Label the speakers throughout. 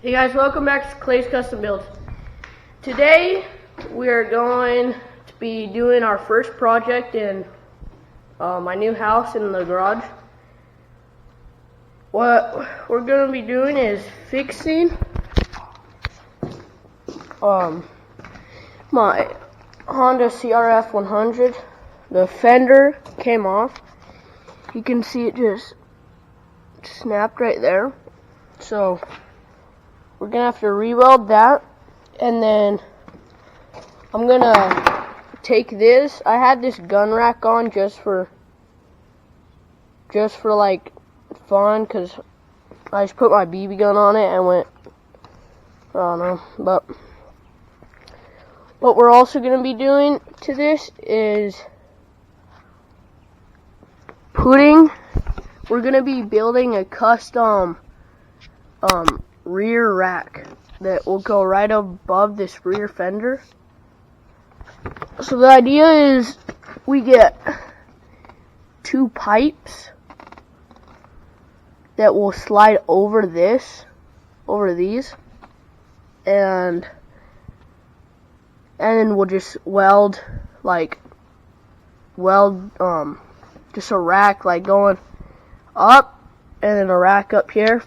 Speaker 1: Hey guys, welcome back to Clay's Custom Builds. Today we are going to be doing our first project in my new house in the garage. What we're going to be doing is fixing my Honda CRF 100. The fender came off. You can see it just snapped right there. So we're gonna have to re-weld that, and then I'm gonna take this. I had this gun rack on just for like fun, cause I just put my BB gun on it and went, I don't know. But what we're also gonna be doing to this is we're gonna be building a custom rear rack that will go right above this rear fender. So the idea is we get two pipes that will slide over these, and then we'll just weld just a rack like going up, and then a rack up here,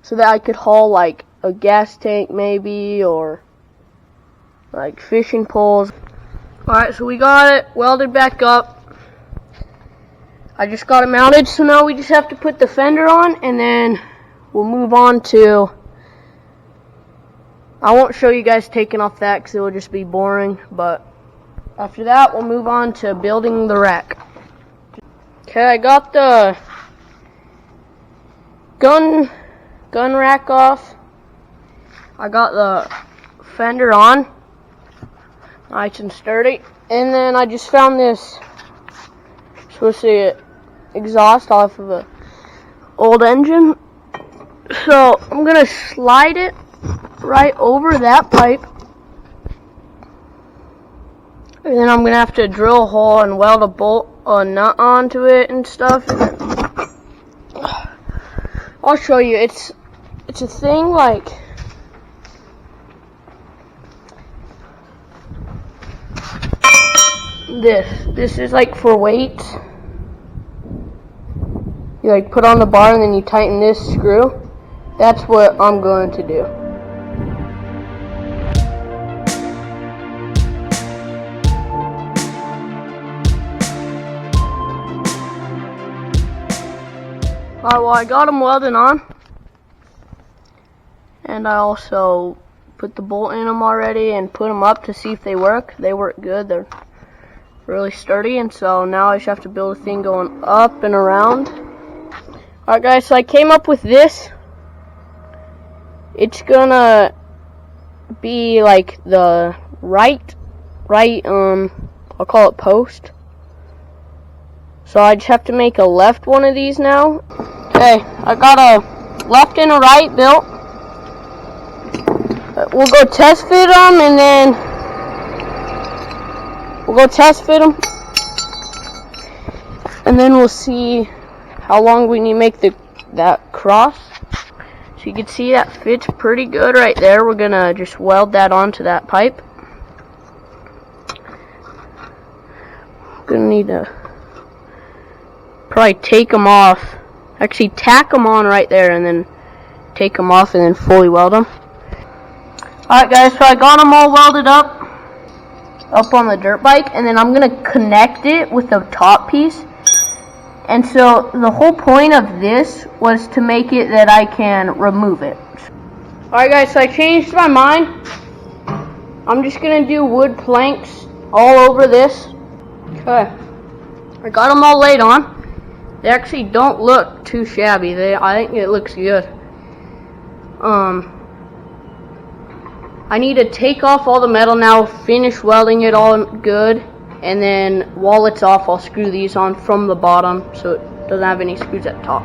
Speaker 1: so that I could haul like a gas tank maybe, or like fishing poles. Alright, so we got it welded back up. I just got it mounted, so now we just have to put the fender on, and then we'll move on to, I won't show you guys taking off that because it will just be boring, but after that we'll move on to building the rack. Okay, I got the gun rack off. I got the fender on, nice and sturdy, and then I just found this supposed to be exhaust off of a old engine, so I'm gonna slide it right over that pipe, and then I'm gonna have to drill a hole and weld a nut onto it and stuff. I'll show you. It's a thing like this. This is like for weights. You like put on the bar and then you tighten this screw. That's what I'm going to do. Alright, well, I got them welded on, and I also put the bolt in them already and put them up to see if they work. They work good. They're really sturdy, and so now I just have to build a thing going up and around. Alright guys, so I came up with this. It's gonna be like the right I'll call it post. So I just have to make a left one of these now. Okay, I got a left and a right built. We'll go test fit them, and then we'll see how long we need to make that cross. So you can see that fits pretty good right there. We're gonna just weld that onto that pipe. Gonna need to probably take them off. Actually, tack them on right there, and then take them off, and then fully weld them. Alright guys, so I got them all welded up on the dirt bike, and then I'm gonna connect it with the top piece. And so the whole point of this was to make it that I can remove it. Alright guys, so I changed my mind. I'm just gonna do wood planks all over this. Okay, I got them all laid on. They actually don't look too shabby. I think it looks good. I need to take off all the metal now, finish welding it all good, and then while it's off, I'll screw these on from the bottom so it doesn't have any screws at the top.